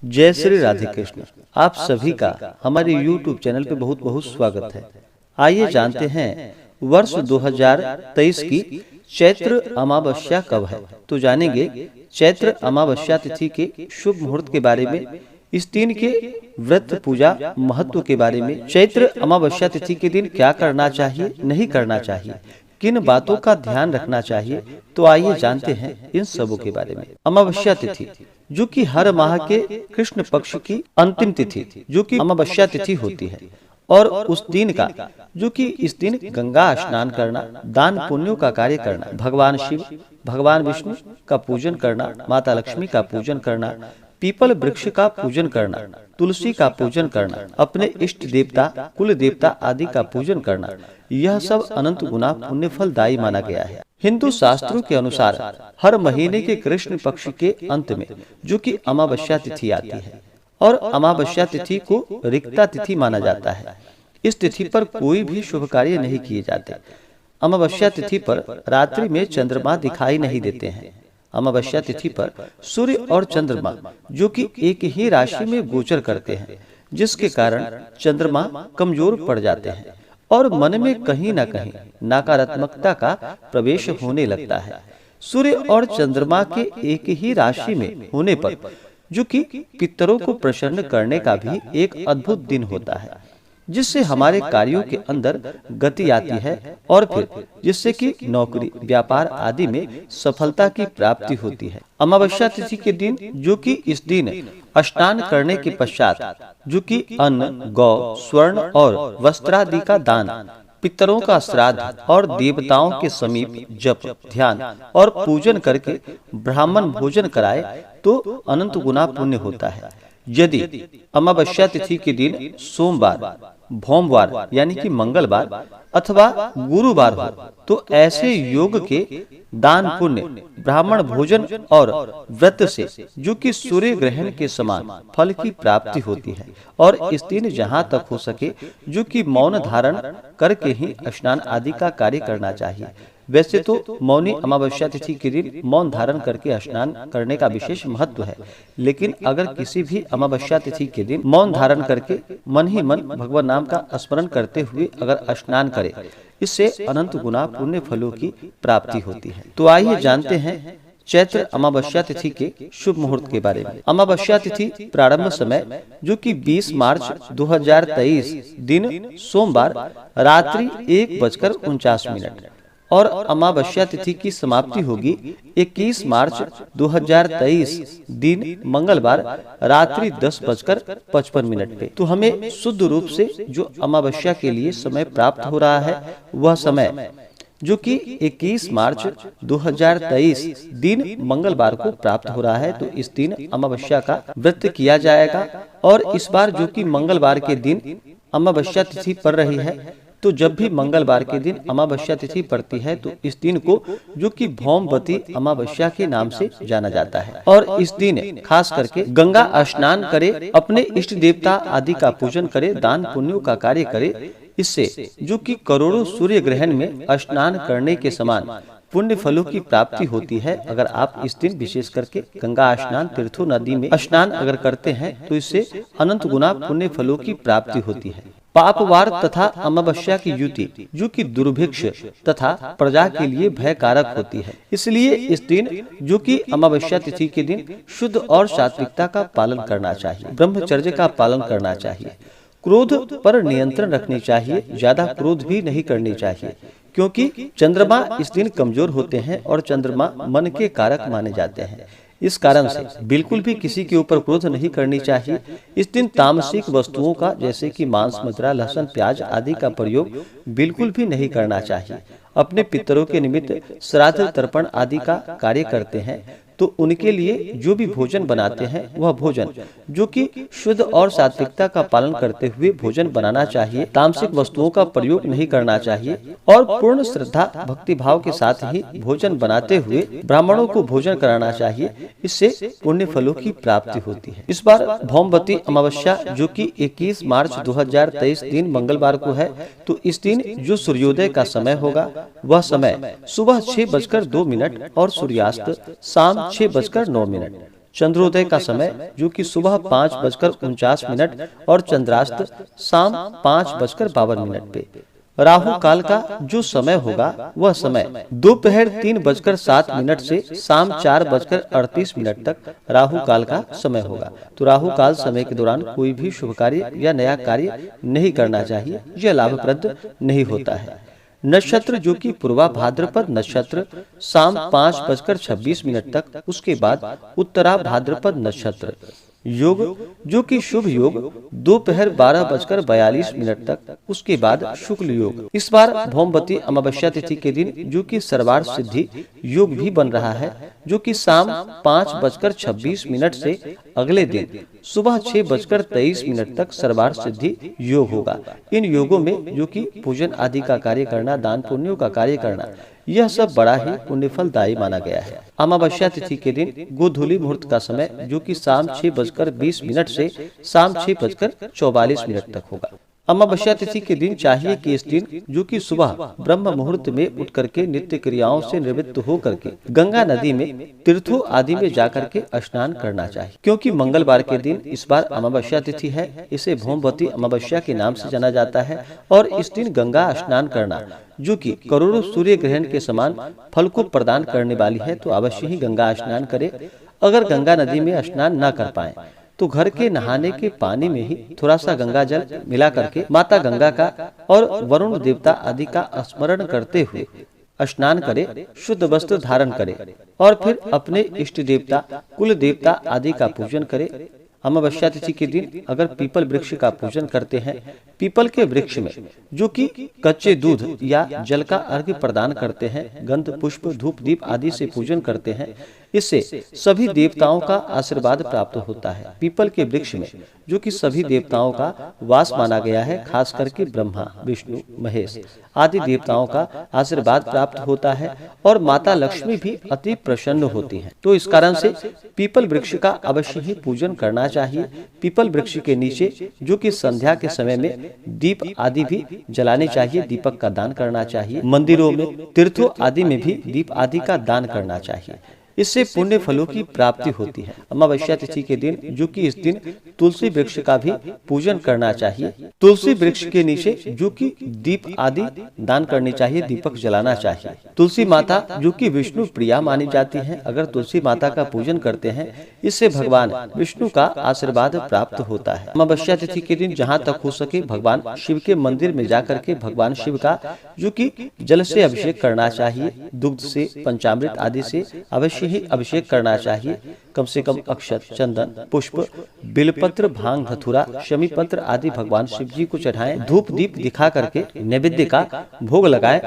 जय श्री राधे कृष्ण। आप सभी का हमारे YouTube चैनल पे बहुत बहुत स्वागत है। आइए जानते हैं वर्ष 2023 की चैत्र अमावस्या कब है। तो जानेंगे चैत्र अमावस्या तिथि के शुभ मुहूर्त के बारे में, इस दिन के व्रत पूजा महत्व के बारे में, चैत्र अमावस्या तिथि के दिन क्या करना चाहिए, नहीं करना चाहिए, किन बातों का ध्यान रखना चाहिए। तो आइए जानते हैं इन सबों के बारे में। अमावस्या तिथि जो कि हर माह के कृष्ण पक्ष की अंतिम तिथि जो कि अमावस्या तिथि होती है, और उस दिन का जो कि इस दिन गंगा स्नान करना, दान पुण्यों का कार्य करना, भगवान शिव, भगवान विष्णु का पूजन करना, माता लक्ष्मी का पूजन करना, पीपल वृक्ष का पूजन करना, तुलसी का पूजन करना, अपने इष्ट देवता, कुल देवता आदि का पूजन करना, यह सब अनंत गुना पुण्य फलदायी माना गया है। हिंदू शास्त्रों के अनुसार हर महीने के कृष्ण पक्ष के अंत में जो कि अमावस्या तिथि आती है, और अमावस्या तिथि को रिक्ता तिथि माना जाता है। इस तिथि पर कोई भी शुभ कार्य नहीं किए जाते। अमावस्या तिथि पर रात्रि में चंद्रमा दिखाई नहीं देते हैं। अमावस्या तिथि पर सूर्य और चंद्रमा जो कि एक ही राशि में गोचर करते हैं, जिसके कारण चंद्रमा कमजोर पड़ जाते हैं और मन में कहीं न कहीं नकारात्मकता का प्रवेश होने लगता है। सूर्य और चंद्रमा के एक ही राशि में होने पर जो कि पितरों को प्रसन्न करने का भी एक अद्भुत दिन होता है, जिससे हमारे कार्यों के अंदर गति आती है और फिर जिससे कि नौकरी, व्यापार आदि में सफलता की प्राप्ति होती है। अमावस्या तिथि के दिन जो कि इस दिन स्नान करने के पश्चात जो कि अन्न, गौ, स्वर्ण और वस्त्रादि का दान, पितरों का श्राद्ध और देवताओं के समीप जप, ध्यान और पूजन करके ब्राह्मण भोजन कराए तो अनंत गुना पुण्य होता है। यदि अमावस्या तिथि के दिन सोमवार, भोमवार यानी कि मंगलवार अथवा गुरुवार हो तो ऐसे योग के दान, पुण्य, ब्राह्मण भोजन और व्रत से जो कि सूर्य ग्रहण के समान फल की प्राप्ति होती है। और इस दिन जहाँ तक हो सके जो कि मौन धारण करके ही स्नान आदि का कार्य करना चाहिए। वैसे तो मौनी अमावस्या तिथि के दिन मौन धारण करके स्नान करने का विशेष महत्व है, लेकिन अगर किसी भी अमावस्या तिथि के दिन मौन धारण करके मन ही मन भगवान नाम का स्मरण करते हुए अगर स्नान करे, इससे अनंत गुना पुण्य फलों की प्राप्ति होती है। तो आइए जानते हैं चैत्र अमावस्या तिथि के शुभ मुहूर्त के बारे में। अमावस्या तिथि प्रारंभ समय जो कि 20 मार्च 2023 दिन सोमवार रात्रि 1:49 और अमावस्या तिथि की समाप्ति होगी 21 मार्च 2023 दिन मंगलवार रात्रि 10:55 पे। तो हमें शुद्ध रूप से जो अमावस्या के लिए समय प्राप्त हो रहा है वह समय जो कि 21 मार्च 2023 दिन मंगलवार को प्राप्त हो रहा है। तो इस दिन अमावस्या का व्रत किया जाएगा, और इस बार जो कि मंगलवार के दिन अमावस्या तिथि पड़ रही है, तो जब भी मंगलवार के दिन अमावस्या तिथि पड़ती है तो इस दिन को जो कि भौमवती अमावस्या के नाम से जाना जाता है। और इस दिन खास करके गंगा स्नान करे, अपने इष्ट देवता आदि का पूजन करे, दान पुण्यों का कार्य करे। इससे जो कि करोड़ों सूर्य ग्रहण में स्नान करने के समान पुण्य फलों की प्राप्ति होती है। अगर आप इस दिन विशेष करके गंगा स्नान, तीर्थों, नदी में स्नान अगर करते हैं तो इससे अनंत गुना पुण्य फलों की प्राप्ति होती है। पापवार तथा अमावस्या की युति जो कि दुर्भिक्ष तथा प्रजा के लिए भयकारक होती है, इसलिए इस दिन जो कि अमावस्या तिथि के दिन शुद्ध और सात्विकता का पालन करना चाहिए, ब्रह्मचर्य का पालन करना चाहिए, क्रोध पर नियंत्रण रखनी चाहिए, ज्यादा क्रोध भी नहीं करनी चाहिए, क्योंकि चंद्रमा इस दिन कमजोर होते हैं और चंद्रमा मन के कारक माने जाते हैं। इस कारण से बिल्कुल भी किसी के ऊपर क्रोध नहीं करनी चाहिए। इस दिन तामसिक वस्तुओं का जैसे कि मांस, मदिरा, लहसुन, प्याज आदि का प्रयोग बिल्कुल भी नहीं करना चाहिए। अपने पितरों के निमित्त श्राद्ध, तर्पण आदि का कार्य करते हैं तो उनके लिए जो भी भोजन बनाते हैं वह भोजन जो कि शुद्ध और सात्विकता का पालन करते हुए भोजन बनाना चाहिए। तामसिक वस्तुओं का प्रयोग नहीं करना चाहिए और पूर्ण श्रद्धा भक्ति भाव के साथ ही भोजन बनाते हुए ब्राह्मणों को भोजन कराना चाहिए। इससे पुण्य फलों की प्राप्ति होती है। इस बार भौमवती अमावस्या जो कि 21 मार्च 2023 दिन मंगलवार को है, तो इस दिन जो सूर्योदय का समय होगा वह समय सुबह 6:02 और सूर्यास्त शाम 6:09। चंद्रोदय का समय जो कि सुबह 5:49 और चंद्रास्त शाम 5:52 पे। राहु काल का जो समय होगा वह समय दोपहर 3:07 से शाम 4:38 तक राहु काल का समय होगा। तो राहु काल समय के दौरान कोई भी शुभ कार्य या नया कार्य नहीं करना चाहिए, यह लाभप्रद नहीं होता है। नक्षत्र जो कि पूर्वा भाद्रपद नक्षत्र शाम 5:26 तक, उसके बाद उत्तरा भाद्रपद नक्षत्र। योग जो कि शुभ योग दोपहर 12:42 तक, उसके बाद शुक्ल योग। इस बार भौमवती अमावस्या तिथि के दिन जो कि सर्वार्थ सिद्धि योग भी बन रहा है, जो कि शाम 5:26 से अगले दिन सुबह 6:23 तक सर्वार्थ सिद्धि योग होगा। इन योगों में जो कि पूजन आदि का कार्य करना, दान पुण्यों का कार्य करना, यह सब बड़ा ही पुण्यफलदायी माना गया है। अमावस्या तिथि के दिन गोधूली मुहूर्त का समय जो कि शाम 6:20 से शाम 6:44 तक होगा। अमावस्या तिथि के दिन चाहिए कि इस दिन जो कि सुबह ब्रह्म मुहूर्त में उठ करके नित्य क्रियाओं से निवृत्त हो करके गंगा नदी में तीर्थों आदि में जाकर के स्नान करना चाहिए, क्योंकि मंगलवार के दिन इस बार अमावस्या तिथि है। इसे भौमवती अमावस्या के नाम से जाना जाता है और इस दिन गंगा स्नान करना जो कि करोड़ों सूर्य ग्रहण के समान फल को प्रदान करने वाली है, तो अवश्य ही गंगा स्नान करे। अगर गंगा नदी में स्नान न कर पाए तो घर के नहाने के पानी में ही थोड़ा सा गंगा जल मिला करके माता गंगा का और वरुण देवता आदि का स्मरण करते हुए स्नान करे, शुद्ध वस्त्र धारण करे और फिर अपने इष्ट देवता, कुल देवता आदि का पूजन करे। अमावस्या तिथि के दिन अगर पीपल वृक्ष का पूजन करते हैं, पीपल के वृक्ष में जो कि कच्चे दूध या जल का अर्घ्य प्रदान करते हैं, गंध पुष्प धूप दीप आदि से पूजन करते हैं, इससे सभी देवताओं का आशीर्वाद प्राप्त होता है। पीपल के वृक्ष में जो कि सभी देवताओं का वास माना गया है, खास करके ब्रह्मा विष्णु महेश आदि देवताओं का आशीर्वाद प्राप्त होता है और माता लक्ष्मी भी अति प्रसन्न होती हैं। तो इस कारण से पीपल वृक्ष का अवश्य ही पूजन करना चाहिए। पीपल वृक्ष के नीचे जो कि संध्या के समय में दीप आदि भी जलाने चाहिए, दीपक का दान करना चाहिए। मंदिरों में, तीर्थों आदि में भी दीप आदि का दान करना चाहिए, इससे पुण्य फलों की प्राप्ति होती है। अमावस्या तिथि के दिन जो कि इस दिन तुलसी वृक्ष का भी पूजन करना चाहिए। तुलसी वृक्ष के नीचे जो कि दीप आदि दान करनी चाहिए, दीपक जलाना चाहिए। तुलसी माता जो कि विष्णु प्रिया मानी जाती है, अगर तुलसी माता का पूजन करते हैं इससे भगवान विष्णु का आशीर्वाद प्राप्त होता है। अमावस्या तिथि के दिन जहाँ तक हो सके भगवान शिव के मंदिर में जाकर के भगवान शिव का जो कि जल से अभिषेक करना चाहिए, दुग्ध से, पंचामृत आदि से अवश्य ही अभिषेक करना चाहिए। कम से कम अक्षत, चंदन, पुष्प, बिलपत्र, भांग, धतूरा, शमी पत्र आदि भगवान शिव जी को चढ़ाएं। धूप दीप दिखा करके नैवेद्य का भोग लगाएं,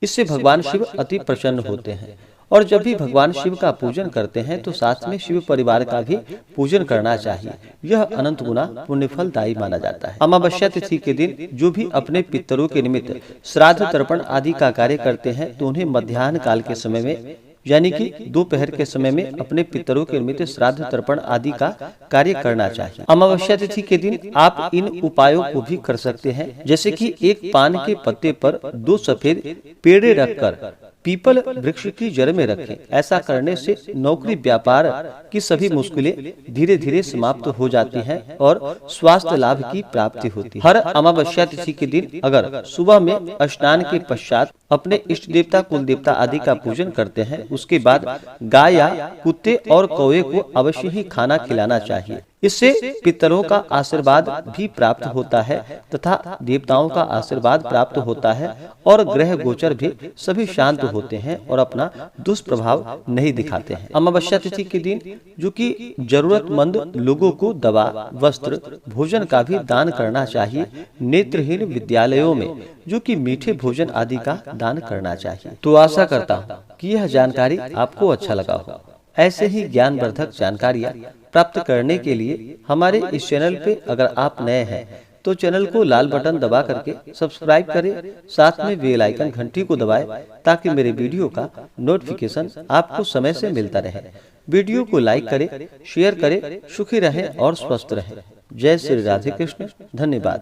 इससे भगवान शिव अति प्रसन्न होते हैं। और जब भी भगवान शिव का पूजन करते हैं तो साथ में शिव परिवार का भी पूजन करना चाहिए, यह अनंत गुना पुण्यफलदायी माना जाता है। अमावस्या तिथि के दिन जो भी अपने पितरों के निमित्त श्राद्ध तर्पण आदि का कार्य करते हैं तो उन्हें मध्याह्न काल के समय में यानी कि दोपहर के समय में अपने पितरों के निमित्त श्राद्ध तर्पण आदि का कार्य करना चाहिए। अमावस्या तिथि के दिन आप इन उपायों को भी कर सकते हैं, जैसे कि एक पान के पत्ते पर 2 सफेद पेड़े रखकर पीपल वृक्ष की जड़ में रखें। ऐसा करने से नौकरी व्यापार की सभी मुश्किलें धीरे धीरे समाप्त हो जाती हैं और स्वास्थ्य लाभ की प्राप्ति होती है। हर अमावस्या तिथि के दिन अगर सुबह में स्नान के पश्चात अपने इष्ट देवता, कुल देवता आदि का पूजन करते हैं, उसके बाद गाय या कुत्ते और कौवे को अवश्य ही खाना खिलाना चाहिए। इससे पितरों का आशीर्वाद भी प्राप्त होता है तथा देवताओं का आशीर्वाद प्राप्त होता है और ग्रह गोचर भी सभी शांत होते हैं और अपना दुष्प्रभाव नहीं दिखाते हैं। अमावस्या तिथि के दिन जो कि जरूरतमंद लोगों को दवा, वस्त्र, भोजन का भी दान करना चाहिए। नेत्रहीन विद्यालयों में जो कि मीठे भोजन आदि का दान करना चाहिए। तो आशा करता हूँ कि यह जानकारी आपको अच्छा लगा हो। ऐसे ही ज्ञानवर्धक जानकारियाँ प्राप्त करने के लिए हमारे इस चैनल पे अगर आप नए हैं तो चैनल को लाल बटन दबा करके सब्सक्राइब करें, साथ में बेल आइकन घंटी को दबाएं ताकि मेरे वीडियो का नोटिफिकेशन आपको समय से मिलता रहे। वीडियो को लाइक करें, शेयर करें, सुखी रहें और स्वस्थ रहें। जय श्री राधे कृष्ण। धन्यवाद।